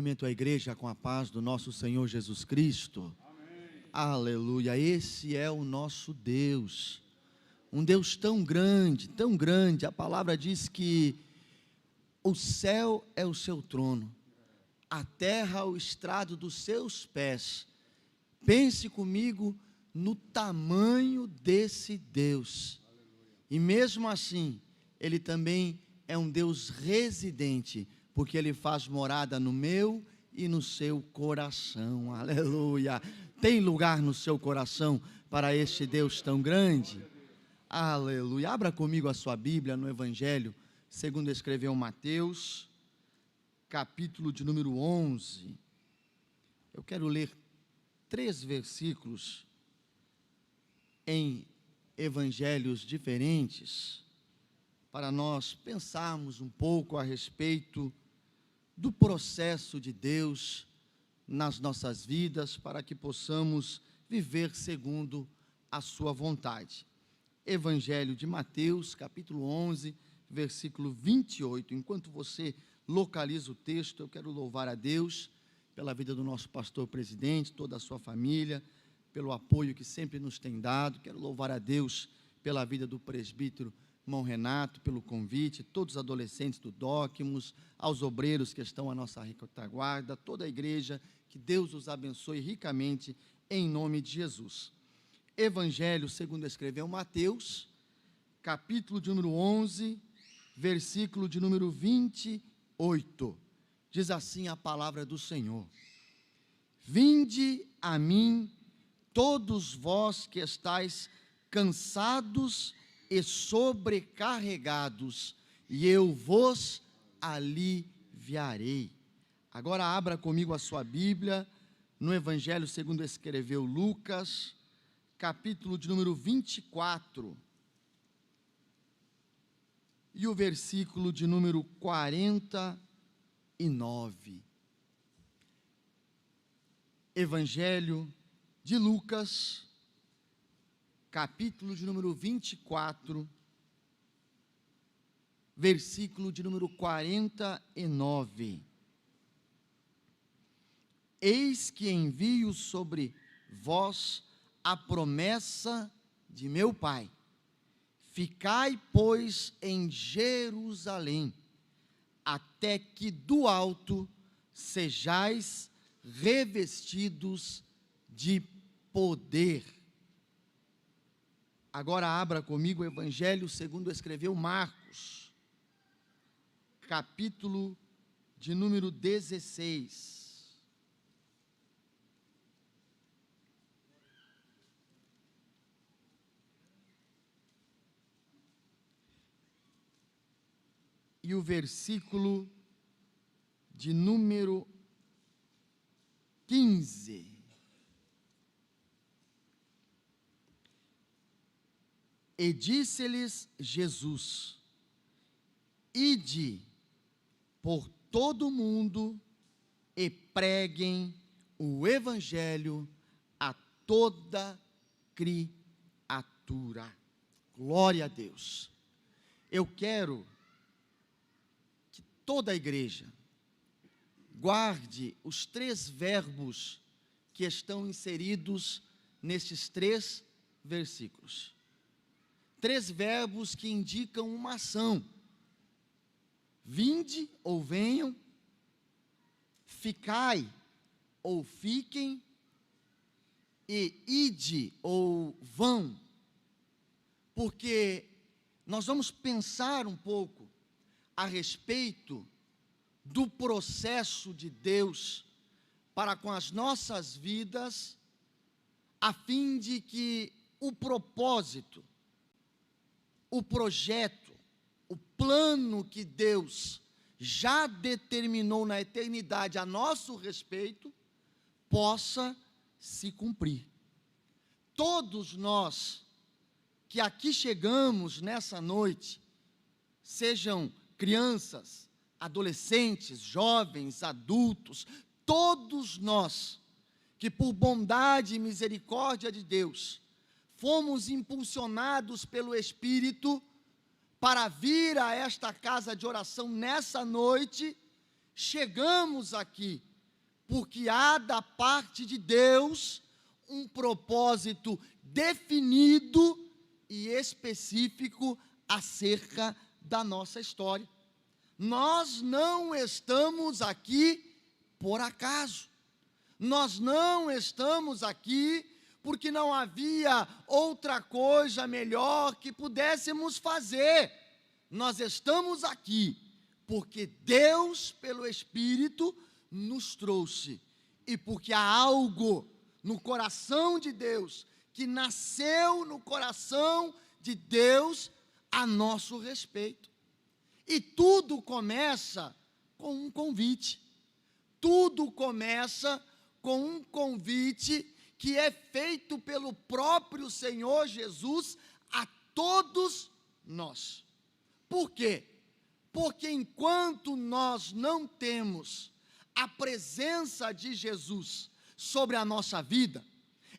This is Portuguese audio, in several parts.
Cumprimento a igreja com a paz do nosso Senhor Jesus Cristo. Amém. Aleluia, esse é o nosso Deus, um Deus tão grande, a palavra diz que o céu é o seu trono, a terra o estrado dos seus pés. Pense comigo no tamanho desse Deus, e mesmo assim, Ele também é um Deus residente, porque Ele faz morada no meu e no seu coração. Aleluia! Tem lugar no seu coração para este Deus tão grande? Aleluia! Abra comigo a sua Bíblia no Evangelho, segundo escreveu Mateus, capítulo de número 11. Eu quero ler 3 versículos em evangelhos diferentes, para nós pensarmos um pouco a respeito do processo de Deus nas nossas vidas, para que possamos viver segundo a sua vontade. Evangelho de Mateus, capítulo 11, versículo 28. Enquanto você localiza o texto, eu quero louvar a Deus pela vida do nosso pastor presidente, toda a sua família, pelo apoio que sempre nos tem dado. Quero louvar a Deus pela vida do presbítero irmão Renato, pelo convite, todos os adolescentes do Docmus, aos obreiros que estão à nossa retaguarda, toda a igreja, que Deus os abençoe ricamente, em nome de Jesus. Evangelho segundo escreveu Mateus, capítulo de número 11, versículo de número 28, diz assim a palavra do Senhor: Vinde a mim, todos vós que estáis cansados e sobrecarregados, e eu vos aliviarei. Agora abra comigo a sua Bíblia, no Evangelho segundo escreveu Lucas, capítulo de número 24, e o versículo de número 49. Evangelho de Lucas, capítulo de número 24, versículo de número 49. Eis que envio sobre vós a promessa de meu Pai. Ficai, pois, em Jerusalém, até que do alto sejais revestidos de poder. Agora abra comigo o Evangelho segundo escreveu Marcos, capítulo de número 16. E o versículo de número 15. E disse-lhes Jesus: Ide por todo o mundo e preguem o Evangelho a toda criatura. Glória a Deus. Eu quero que toda a igreja guarde os 3 verbos que estão inseridos nestes 3 versículos. 3 verbos que indicam uma ação: vinde ou venham, ficai ou fiquem, e ide ou vão. Porque nós vamos pensar um pouco a respeito do processo de Deus para com as nossas vidas, a fim de que o propósito, o projeto, o plano que Deus já determinou na eternidade a nosso respeito, possa se cumprir. Todos nós que aqui chegamos nessa noite, sejam crianças, adolescentes, jovens, adultos, todos nós que por bondade e misericórdia de Deus, fomos impulsionados pelo Espírito para vir a esta casa de oração nessa noite, chegamos aqui porque há da parte de Deus um propósito definido e específico acerca da nossa história. Nós não estamos aqui por acaso. Nós não estamos aqui porque não havia outra coisa melhor que pudéssemos fazer. Nós estamos aqui porque Deus, pelo Espírito, nos trouxe. E porque há algo no coração de Deus, que nasceu no coração de Deus a nosso respeito. E tudo começa com um convite. Tudo começa com um convite que é feito pelo próprio Senhor Jesus a todos nós. Por quê? Porque enquanto nós não temos a presença de Jesus sobre a nossa vida,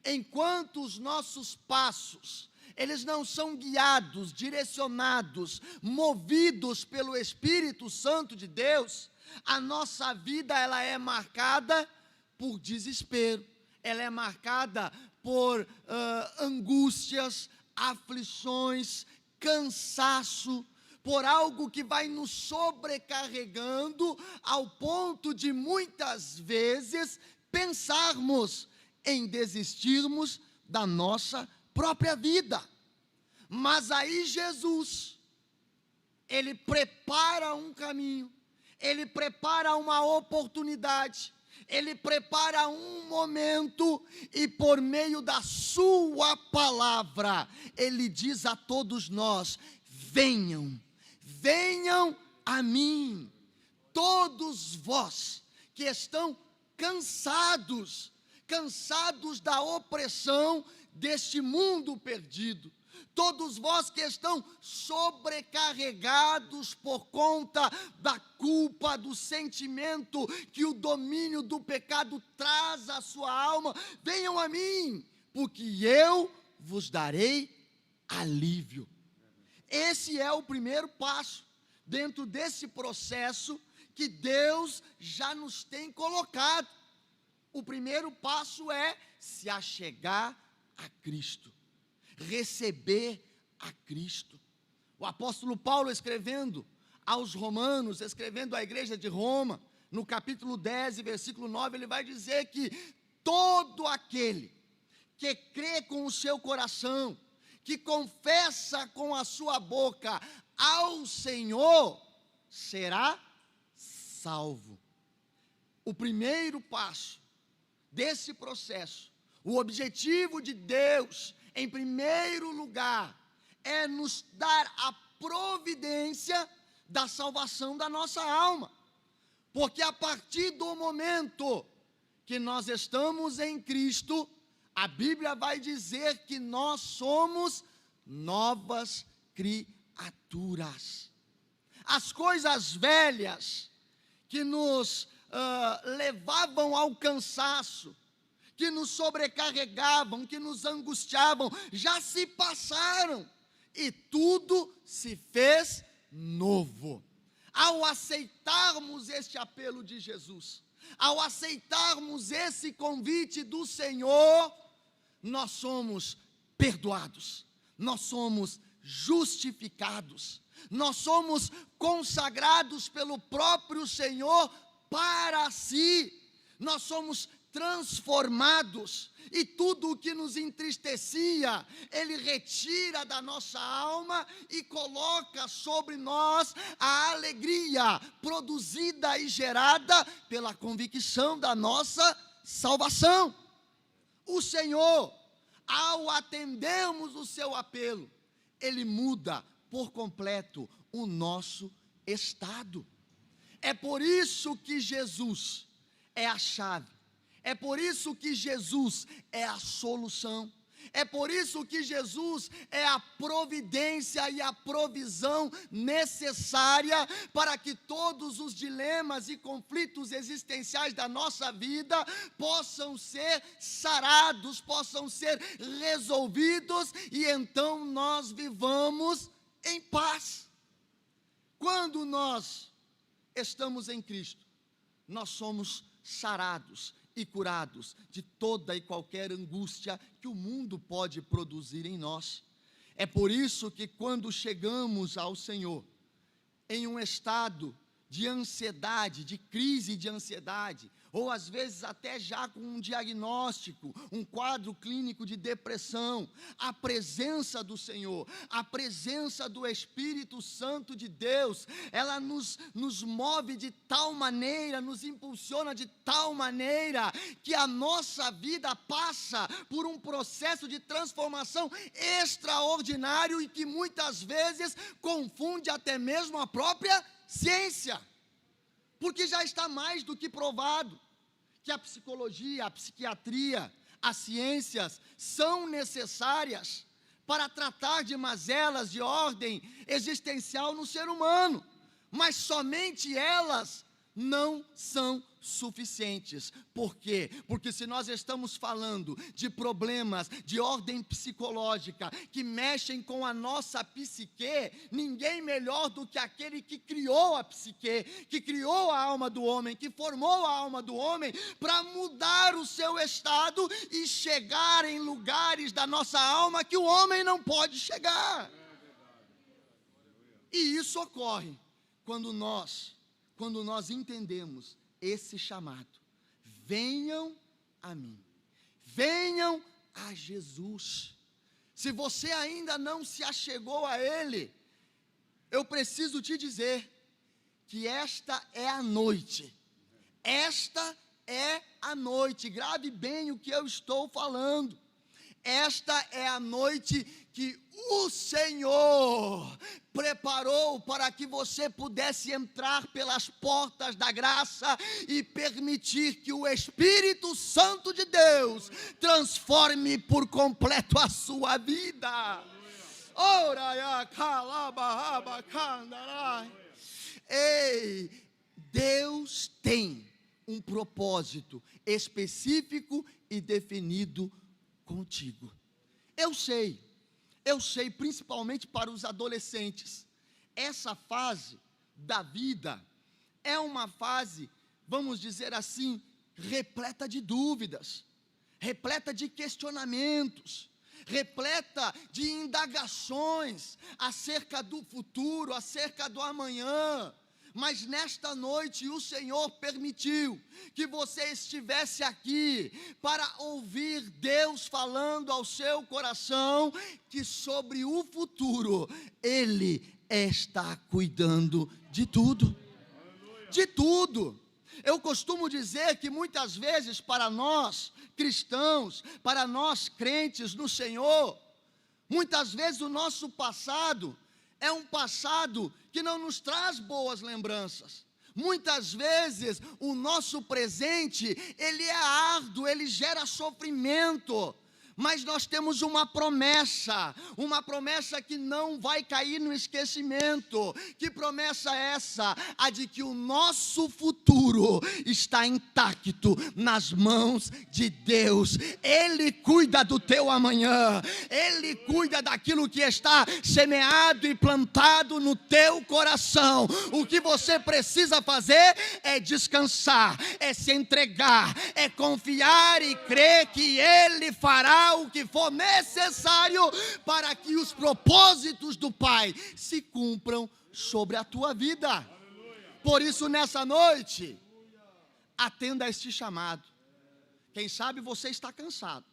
enquanto os nossos passos, eles não são guiados, direcionados, movidos pelo Espírito Santo de Deus, a nossa vida ela é marcada por desespero, ela é marcada por angústias, aflições, cansaço, por algo que vai nos sobrecarregando ao ponto de muitas vezes pensarmos em desistirmos da nossa própria vida. Mas aí Jesus, ele prepara um caminho, ele prepara uma oportunidade, ele prepara um momento e por meio da sua palavra, ele diz a todos nós: venham, venham a mim, todos vós que estão cansados da opressão deste mundo perdido, todos vós que estão sobrecarregados por conta da culpa, do sentimento que o domínio do pecado traz à sua alma, venham a mim, porque eu vos darei alívio. Esse é o primeiro passo dentro desse processo que Deus já nos tem colocado. O primeiro passo é se achegar a Cristo, receber a Cristo. O apóstolo Paulo, escrevendo aos Romanos, escrevendo à igreja de Roma, no capítulo 10, versículo 9, ele vai dizer que todo aquele que crê com o seu coração, que confessa com a sua boca ao Senhor, será salvo. O primeiro passo desse processo, o objetivo de Deus, em primeiro lugar, é nos dar a providência da salvação da nossa alma. Porque a partir do momento que nós estamos em Cristo, a Bíblia vai dizer que nós somos novas criaturas. As coisas velhas que nos levavam ao cansaço, que nos sobrecarregavam, que nos angustiavam, já se passaram e tudo se fez novo. Ao aceitarmos este apelo de Jesus, ao aceitarmos esse convite do Senhor, nós somos perdoados, nós somos justificados, nós somos consagrados pelo próprio Senhor para si, nós somos transformados, e tudo o que nos entristecia, Ele retira da nossa alma e coloca sobre nós a alegria produzida e gerada pela convicção da nossa salvação. O Senhor, ao atendermos o seu apelo, Ele muda por completo o nosso estado. É por isso que Jesus é a chave. É por isso que Jesus é a solução. É por isso que Jesus é a providência e a provisão necessária para que todos os dilemas e conflitos existenciais da nossa vida possam ser sarados, possam ser resolvidos, e então nós vivamos em paz. Quando nós estamos em Cristo, nós somos sarados e curados de toda e qualquer angústia que o mundo pode produzir em nós. É por isso que quando chegamos ao Senhor, em um estado de ansiedade, de crise de ansiedade, ou às vezes até já com um diagnóstico, um quadro clínico de depressão, a presença do Senhor, a presença do Espírito Santo de Deus, ela nos move de tal maneira, nos impulsiona de tal maneira, que a nossa vida passa por um processo de transformação extraordinário e que muitas vezes confunde até mesmo a própria ciência. Porque já está mais do que provado que a psicologia, a psiquiatria, as ciências são necessárias para tratar de mazelas de ordem existencial no ser humano, mas somente elas não são suficientes. Por quê? Porque se nós estamos falando de problemas de ordem psicológica que mexem com a nossa psique, ninguém melhor do que aquele que criou a psique, que criou a alma do homem, que formou a alma do homem para mudar o seu estado e chegar em lugares da nossa alma que o homem não pode chegar. E isso ocorre quando nós entendemos esse chamado: venham a mim, venham a Jesus. Se você ainda não se achegou a Ele, eu preciso te dizer que esta é a noite, grave bem o que eu estou falando. Esta é a noite que o Senhor preparou para que você pudesse entrar pelas portas da graça e permitir que o Espírito Santo de Deus transforme por completo a sua vida. Ei, Deus tem um propósito específico e definido contigo. Eu sei, principalmente para os adolescentes, essa fase da vida é uma fase, vamos dizer assim, repleta de dúvidas, repleta de questionamentos, repleta de indagações acerca do futuro, acerca do amanhã. Mas nesta noite o Senhor permitiu que você estivesse aqui para ouvir Deus falando ao seu coração que sobre o futuro Ele está cuidando de tudo. De tudo. Eu costumo dizer que muitas vezes para nós cristãos, para nós crentes no Senhor, muitas vezes o nosso passado é um passado que não nos traz boas lembranças. Muitas vezes o nosso presente, ele é árduo, ele gera sofrimento. Mas nós temos uma promessa que não vai cair no esquecimento. Que promessa é essa? A de que o nosso futuro está intacto nas mãos de Deus. Ele cuida do teu amanhã, Ele cuida daquilo que está semeado e plantado no teu coração. O que você precisa fazer é descansar, é se entregar, é confiar e crer que Ele fará o que for necessário para que os propósitos do Pai se cumpram sobre a tua vida. Por isso, nessa noite, atenda a este chamado. Quem sabe você está cansado,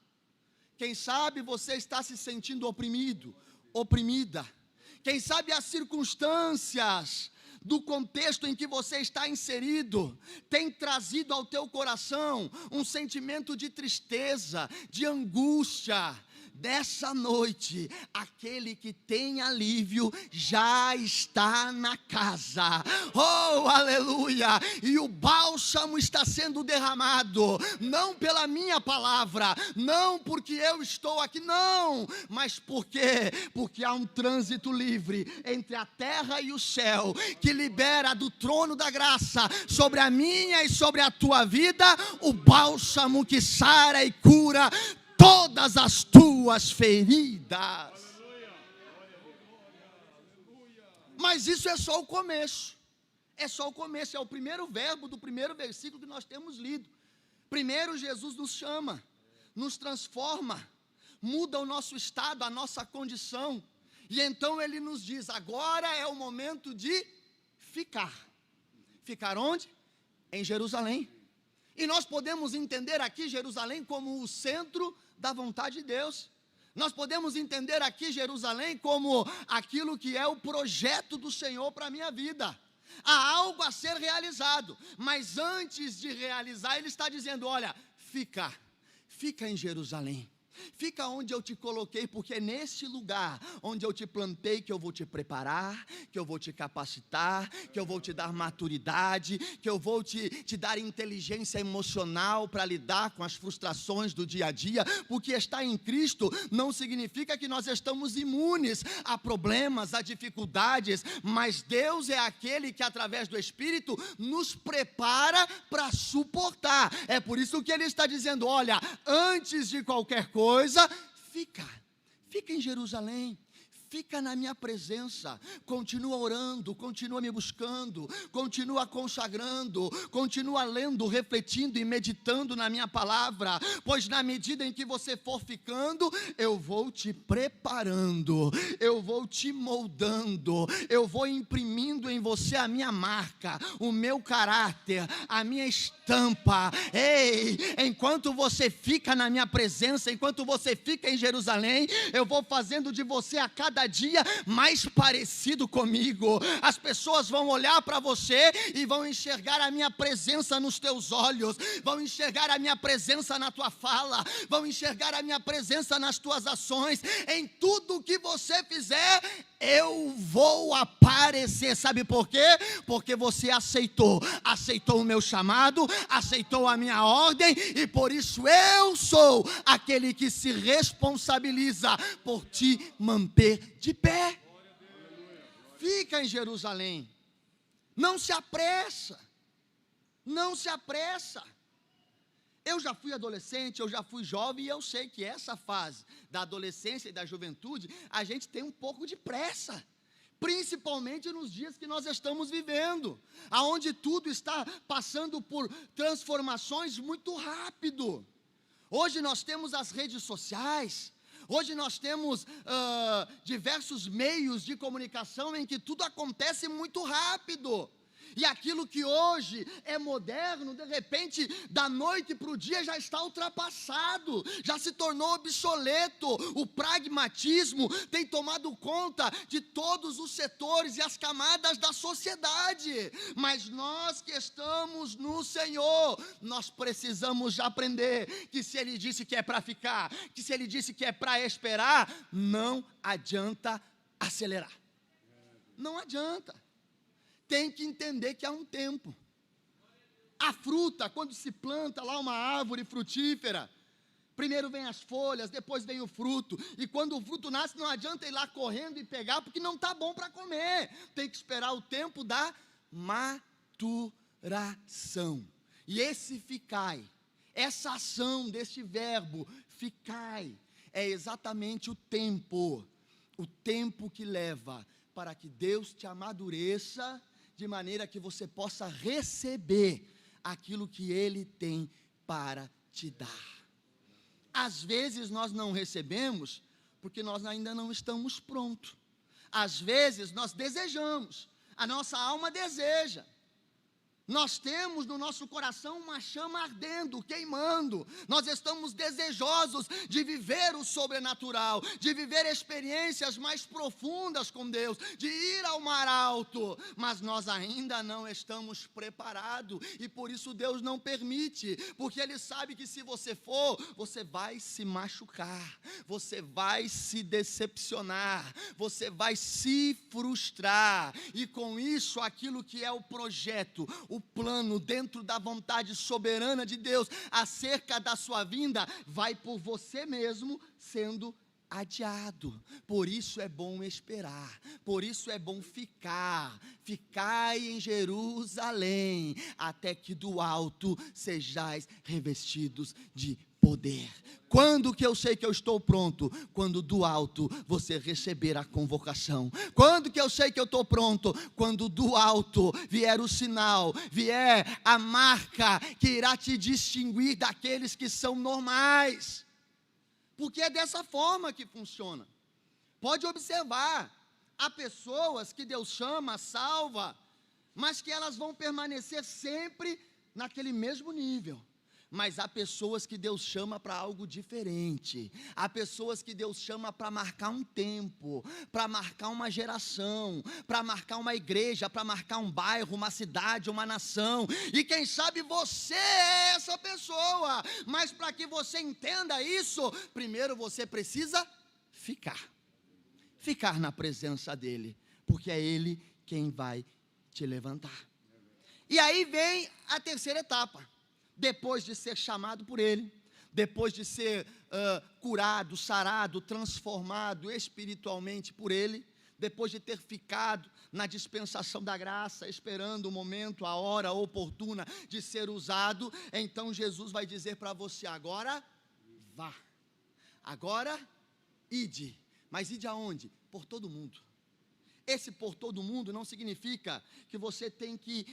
quem sabe você está se sentindo oprimido, oprimida, quem sabe as circunstâncias do contexto em que você está inserido tem trazido ao teu coração um sentimento de tristeza, de angústia. Dessa noite, aquele que tem alívio já está na casa. Oh, aleluia! E o bálsamo está sendo derramado, não pela minha palavra, não porque eu estou aqui, não, mas porque há um trânsito livre entre a terra e o céu, que libera do trono da graça sobre a minha e sobre a tua vida, o bálsamo que sara e cura todas as tuas feridas. Mas isso é só o começo. É só o começo, é o primeiro verbo do primeiro versículo que nós temos lido. Primeiro Jesus nos chama, nos transforma, muda o nosso estado, a nossa condição, e então Ele nos diz, agora é o momento de ficar. Ficar onde? Em Jerusalém. E nós podemos entender aqui Jerusalém como o centro da vontade de Deus. Nós podemos entender aqui Jerusalém como aquilo que é o projeto do Senhor para a minha vida. Há algo a ser realizado, mas antes de realizar, Ele está dizendo, olha, fica em Jerusalém. Fica onde eu te coloquei, porque é nesse lugar onde eu te plantei que eu vou te preparar, que eu vou te capacitar, que eu vou te dar maturidade, que eu vou te dar inteligência emocional para lidar com as frustrações do dia a dia, porque estar em Cristo não significa que nós estamos imunes a problemas, a dificuldades, mas Deus é aquele que através do Espírito nos prepara para suportar. É por isso que Ele está dizendo, olha, antes de qualquer coisa, fica em Jerusalém, fica na minha presença, continua orando, continua me buscando, continua consagrando, continua lendo, refletindo e meditando na minha palavra, pois na medida em que você for ficando, eu vou te preparando, eu vou te moldando, eu vou imprimindo em você a minha marca, o meu caráter, a minha estampa. Ei, enquanto você fica na minha presença, enquanto você fica em Jerusalém, eu vou fazendo de você a cada dia mais parecido comigo. As pessoas vão olhar para você e vão enxergar a minha presença nos teus olhos, vão enxergar a minha presença na tua fala, vão enxergar a minha presença nas tuas ações, em tudo que você fizer, eu vou aparecer. Sabe por quê? Porque você aceitou o meu chamado, aceitou a minha ordem, e por isso eu sou aquele que se responsabiliza por te manter de pé. Fica em Jerusalém, não se apressa, não se apressa. Eu já fui adolescente, eu já fui jovem, e eu sei que essa fase da adolescência e da juventude, a gente tem um pouco de pressa, principalmente nos dias que nós estamos vivendo, aonde tudo está passando por transformações muito rápido. Hoje nós temos as redes sociais, hoje nós temos diversos meios de comunicação em que tudo acontece muito rápido. E aquilo que hoje é moderno, de repente, da noite para o dia já está ultrapassado, já se tornou obsoleto. O pragmatismo tem tomado conta de todos os setores e as camadas da sociedade. Mas nós que estamos no Senhor, nós precisamos já aprender que se Ele disse que é para ficar, que se Ele disse que é para esperar, não adianta acelerar. Não adianta. Tem que entender que há um tempo. A fruta, quando se planta lá uma árvore frutífera, primeiro vem as folhas, depois vem o fruto, e quando o fruto nasce, não adianta ir lá correndo e pegar, porque não está bom para comer. Tem que esperar o tempo da maturação. E esse ficai, essa ação deste verbo, ficai, é exatamente o tempo que leva para que Deus te amadureça, de maneira que você possa receber aquilo que Ele tem para te dar. Às vezes nós não recebemos, porque nós ainda não estamos prontos. Às vezes nós desejamos, a nossa alma deseja. Nós temos no nosso coração uma chama ardendo, queimando. Nós estamos desejosos de viver o sobrenatural, de viver experiências mais profundas com Deus, de ir ao mar alto, mas nós ainda não estamos preparados, e por isso Deus não permite, porque Ele sabe que se você for, você vai se machucar, você vai se decepcionar, você vai se frustrar, e com isso aquilo que é o projeto, o plano dentro da vontade soberana de Deus acerca da sua vinda, vai por você mesmo sendo adiado. Por isso é bom esperar, por isso é bom ficai em Jerusalém, até que do alto sejais revestidos de poder. Quando que eu sei que eu estou pronto? Quando do alto você receber a convocação. Quando que eu sei que eu estou pronto? Quando do alto vier o sinal, vier a marca que irá te distinguir daqueles que são normais. Porque é dessa forma que funciona. Pode observar, há pessoas que Deus chama, salva, mas que elas vão permanecer sempre naquele mesmo nível. Mas há pessoas que Deus chama para algo diferente. Há pessoas que Deus chama para marcar um tempo, para marcar uma geração, para marcar uma igreja, para marcar um bairro, uma cidade, uma nação. E quem sabe você é essa pessoa. Mas para que você entenda isso, primeiro você precisa ficar na presença dEle, porque é Ele quem vai te levantar. E aí vem a terceira etapa. Depois de ser chamado por Ele, depois de ser curado, sarado, transformado espiritualmente por Ele, depois de ter ficado na dispensação da graça, esperando o momento, a hora oportuna de ser usado, então Jesus vai dizer para você: agora vá, agora ide. Mas ide aonde? Por todo mundo. Esse por todo mundo não significa que você tem que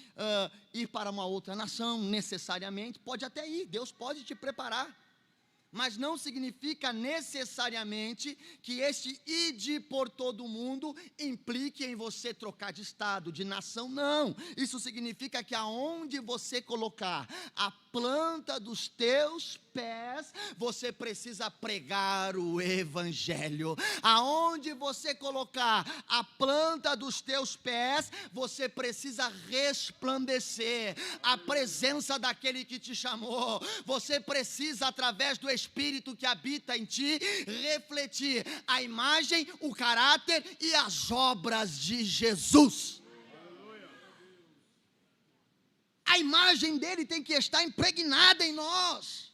ir para uma outra nação necessariamente. Pode até ir, Deus pode te preparar, mas não significa necessariamente que este ide por todo mundo implique em você trocar de estado, de nação. Não, isso significa que aonde você colocar a planta dos teus pés, você precisa pregar o evangelho. Aonde você colocar a planta dos teus pés, você precisa resplandecer a presença daquele que te chamou. Você precisa, através do Espírito que habita em ti, refletir a imagem, o caráter e as obras de Jesus. A imagem dele tem que estar impregnada em nós.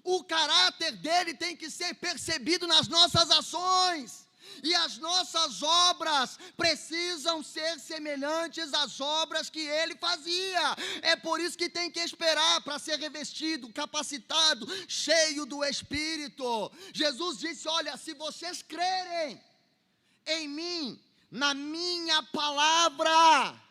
O caráter dele tem que ser percebido nas nossas ações. E as nossas obras precisam ser semelhantes às obras que ele fazia. É por isso que tem que esperar para ser revestido, capacitado, cheio do Espírito. Jesus disse: olha, se vocês crerem em mim, na minha palavra,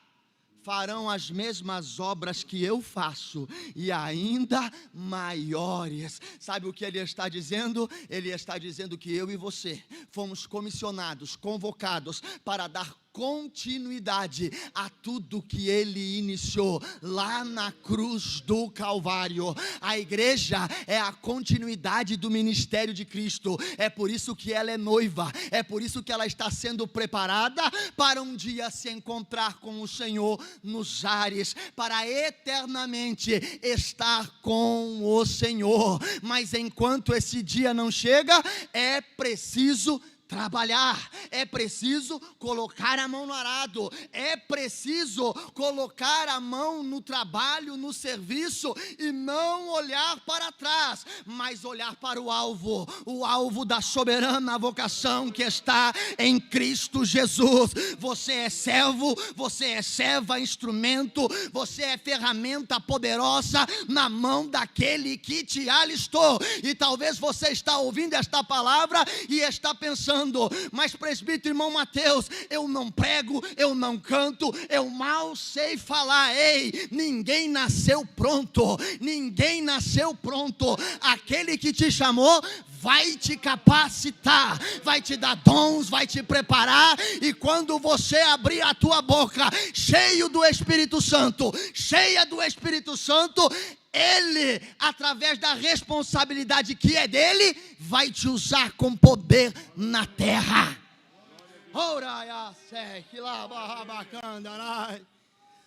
farão as mesmas obras que eu faço, e ainda maiores. Sabe o que ele está dizendo? Ele está dizendo que eu e você fomos comissionados, convocados para dar continuidade a tudo que ele iniciou lá na cruz do Calvário. A igreja é a continuidade do ministério de Cristo. É por isso que ela é noiva, é por isso que ela está sendo preparada para um dia se encontrar com o Senhor nos ares, para eternamente estar com o Senhor. Mas enquanto esse dia não chega, é preciso trabalhar, é preciso colocar a mão no arado, é preciso colocar a mão no trabalho, no serviço, e não olhar para trás, mas olhar para o alvo da soberana vocação que está em Cristo Jesus. Você é servo, você é serva, instrumento, você é ferramenta poderosa na mão daquele que te alistou. E talvez você está ouvindo esta palavra e está pensando: mas presbítero irmão Mateus, eu não prego, eu não canto, eu mal sei falar. Ei, ninguém nasceu pronto, ninguém nasceu pronto. Aquele que te chamou vai te capacitar, vai te dar dons, vai te preparar, e quando você abrir a tua boca, cheio do Espírito Santo, cheia do Espírito Santo, Ele, através da responsabilidade que é dele, vai te usar com poder na terra.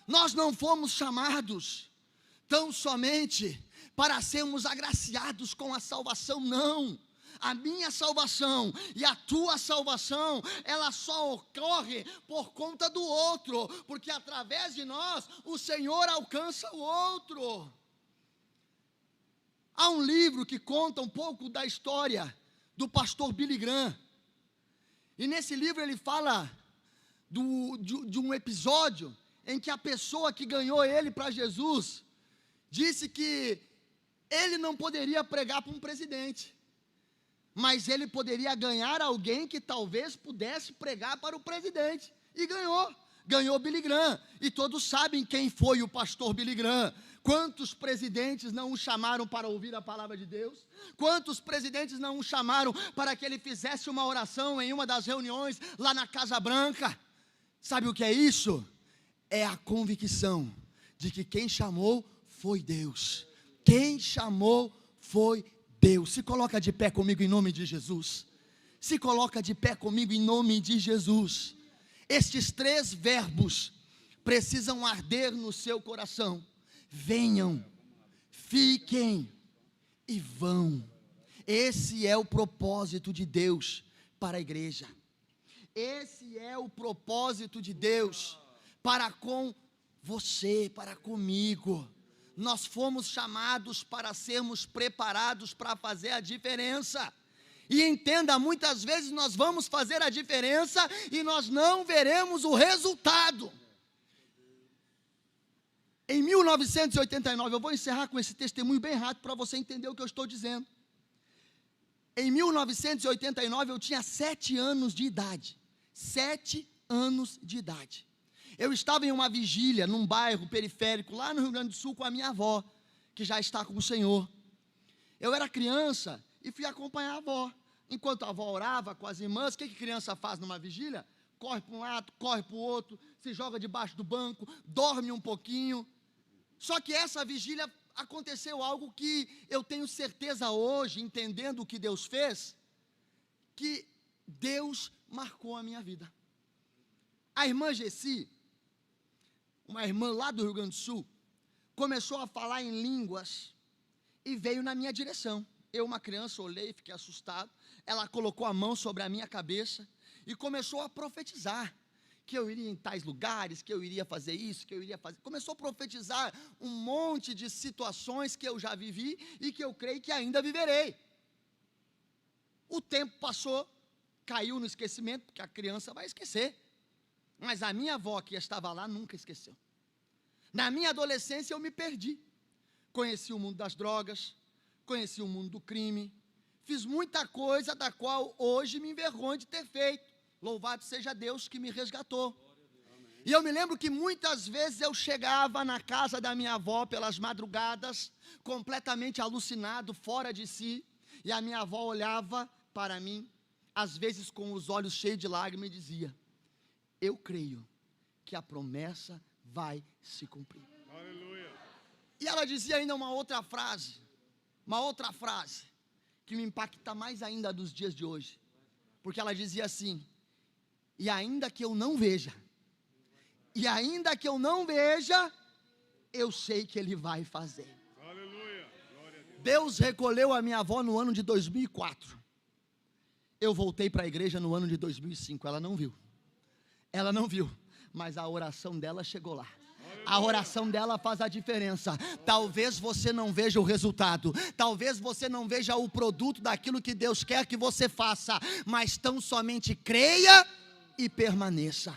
Nós não fomos chamados tão somente para sermos agraciados com a salvação, não. A minha salvação e a tua salvação, ela só ocorre por conta do outro, porque através de nós o Senhor alcança o outro. Há um livro que conta um pouco da história do pastor Billy Graham, e nesse livro ele fala de um episódio em que a pessoa que ganhou ele para Jesus disse que Ele não poderia pregar para um presidente, mas ele poderia ganhar alguém que talvez pudesse pregar para o presidente, e ganhou Billy Graham, e todos sabem quem foi o pastor Billy Graham. Quantos presidentes não o chamaram para ouvir a palavra de Deus? Quantos presidentes não o chamaram para que ele fizesse uma oração em uma das reuniões lá na Casa Branca? Sabe o que é isso? É a convicção de que quem chamou foi Deus. Quem chamou foi Deus. Se coloca de pé comigo em nome de Jesus. Se coloca de pé comigo em nome de Jesus. Estes 3 verbos precisam arder no seu coração. Venham, fiquem e vão. Esse é o propósito de Deus para a igreja. Esse é o propósito de Deus para com você, para comigo. Nós fomos chamados para sermos preparados para fazer a diferença. E entenda, muitas vezes nós vamos fazer a diferença e nós não veremos o resultado. Em 1989, eu vou encerrar com esse testemunho bem rápido para você entender o que eu estou dizendo. Em 1989 eu tinha 7 anos de idade. 7 anos de idade. Eu estava em uma vigília num bairro periférico lá no Rio Grande do Sul com a minha avó, que já está com o Senhor. Eu era criança e fui acompanhar a avó. Enquanto a avó orava com as irmãs, o que criança faz numa vigília? Corre para um lado, corre para o outro, se joga debaixo do banco, dorme um pouquinho. Só que essa vigília aconteceu algo que eu tenho certeza hoje, entendendo o que Deus fez, que Deus marcou a minha vida. A irmã Gessi, uma irmã lá do Rio Grande do Sul, começou a falar em línguas e veio na minha direção. Eu, uma criança, olhei e fiquei assustado. Ela colocou a mão sobre a minha cabeça e começou a profetizar que eu iria em tais lugares, que eu iria fazer isso, que eu iria fazer. Começou a profetizar um monte de situações que eu já vivi e que eu creio que ainda viverei. O tempo passou, caiu no esquecimento, porque a criança vai esquecer. Mas a minha avó, que estava lá, nunca esqueceu. Na minha adolescência eu me perdi. Conheci o mundo das drogas, conheci o mundo do crime, fiz muita coisa da qual hoje me envergonho de ter feito. Louvado seja Deus que me resgatou. E eu me lembro que muitas vezes eu chegava na casa da minha avó pelas madrugadas, completamente alucinado, fora de si, e a minha avó olhava para mim, às vezes com os olhos cheios de lágrimas, e dizia: eu creio que a promessa vai se cumprir. Aleluia. E ela dizia ainda uma outra frase, que me impacta mais ainda nos dias de hoje, porque ela dizia assim: e ainda que eu não veja, eu sei que Ele vai fazer. Aleluia. Deus recolheu a minha avó no ano de 2004, eu voltei para a igreja no ano de 2005, ela não viu, mas a oração dela chegou lá. A oração dela faz a diferença. Talvez você não veja o resultado, talvez você não veja o produto daquilo que Deus quer que você faça, mas tão somente creia e permaneça.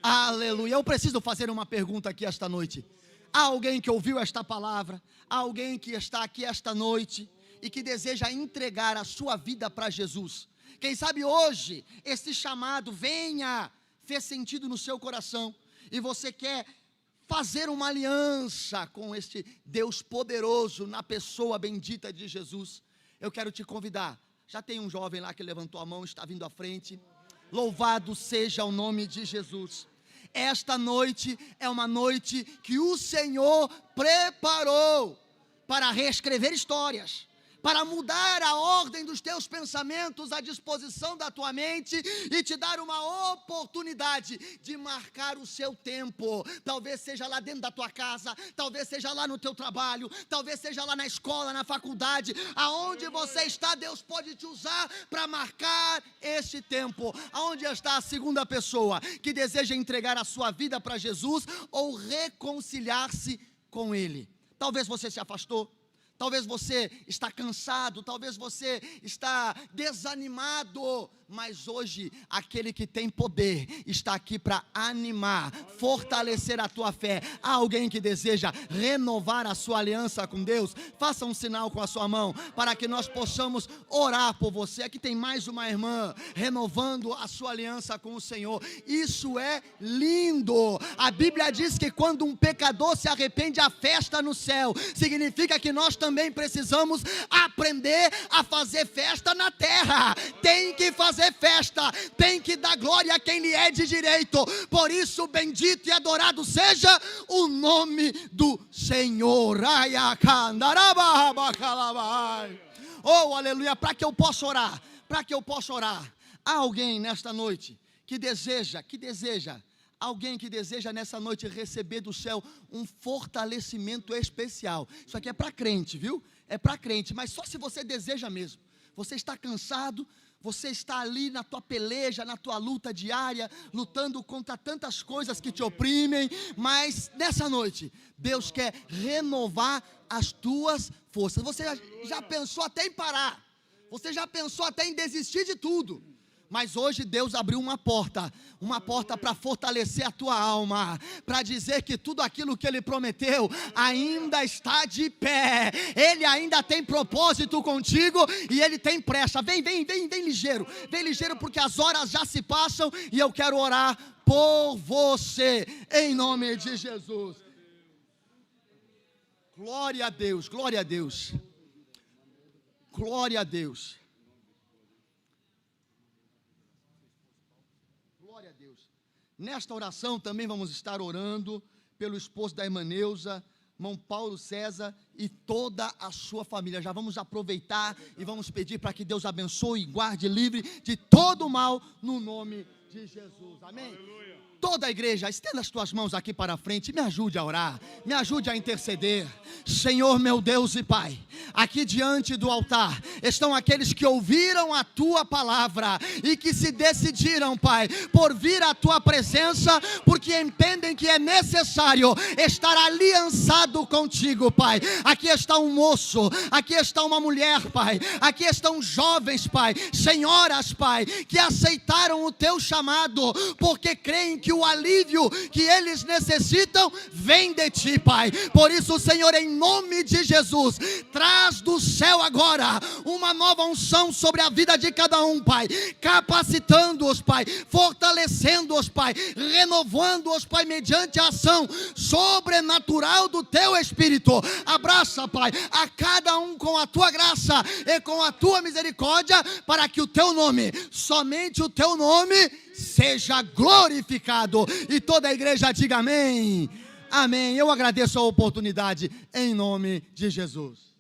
Aleluia. Eu preciso fazer uma pergunta aqui esta noite. Há alguém que ouviu esta palavra? Há alguém que está aqui esta noite e que deseja entregar a sua vida para Jesus? Quem sabe hoje esse chamado venha, fez sentido no seu coração e você quer fazer uma aliança com este Deus poderoso na pessoa bendita de Jesus. Eu quero te convidar. Já tem um jovem lá que levantou a mão, está vindo à frente. Louvado seja o nome de Jesus. Esta noite é uma noite que o Senhor preparou para reescrever histórias, para mudar a ordem dos teus pensamentos, a disposição da tua mente e te dar uma oportunidade de marcar o seu tempo. Talvez seja lá dentro da tua casa, talvez seja lá no teu trabalho, talvez seja lá na escola, na faculdade, aonde você está, Deus pode te usar para marcar este tempo. Aonde está a segunda pessoa que deseja entregar a sua vida para Jesus ou reconciliar-se com Ele? Talvez você se afastou, Talvez você está cansado, talvez você está desanimado, mas hoje aquele que tem poder está aqui para animar, fortalecer a tua fé. Há alguém que deseja renovar a sua aliança com Deus? Faça um sinal com a sua mão, para que nós possamos orar por você. Aqui tem mais uma irmã, renovando a sua aliança com o Senhor. Isso é lindo. A Bíblia diz que quando um pecador se arrepende, há festa no céu. Significa que nós também precisamos aprender a fazer festa na terra. Tem que fazer festa, tem que dar glória a quem lhe é de direito. Por isso, bendito e adorado seja o nome do Senhor. Oh, aleluia. Para que eu possa orar, há alguém nesta noite que deseja, alguém que deseja nessa noite receber do céu um fortalecimento especial. Isso aqui é para crente, viu? É para crente, mas só se você deseja mesmo. Você está cansado, você está ali na tua peleja, na tua luta diária, lutando contra tantas coisas que te oprimem, mas nessa noite, Deus quer renovar as tuas forças. Você já pensou até em parar, você já pensou até em desistir de tudo, mas hoje Deus abriu uma porta para fortalecer a tua alma, para dizer que tudo aquilo que Ele prometeu ainda está de pé. Ele ainda tem propósito contigo e Ele tem pressa. Vem ligeiro, porque as horas já se passam e eu quero orar por você, em nome de Jesus. Glória a Deus, glória a Deus, glória a Deus. Nesta oração também vamos estar orando pelo esposo da irmã Neuza, irmão Paulo César e toda a sua família. Já vamos aproveitar e vamos pedir para que Deus abençoe e guarde livre de todo o mal, no nome de Jesus, amém? Aleluia. Toda a igreja, estenda as tuas mãos aqui para frente, me ajude a orar, me ajude a interceder. Senhor meu Deus e Pai, aqui diante do altar estão aqueles que ouviram a Tua palavra e que se decidiram, Pai, por vir à Tua presença, porque entendem que é necessário estar aliançado contigo, Pai. Aqui está um moço, aqui está uma mulher, Pai, aqui estão jovens, Pai, senhoras, Pai, que aceitaram o Teu chamado, porque creem que o alívio que eles necessitam vem de Ti, Pai. Por isso, Senhor, em nome de Jesus, traz do céu agora uma nova unção sobre a vida de cada um, Pai, capacitando-os, Pai, fortalecendo-os, Pai, renovando-os, Pai, mediante a ação sobrenatural do Teu Espírito. Abraça, Pai, a cada um com a Tua graça e com a Tua misericórdia, para que o Teu nome, somente o Teu nome, seja glorificado. E toda a igreja diga amém. Amém. Eu agradeço a oportunidade em nome de Jesus.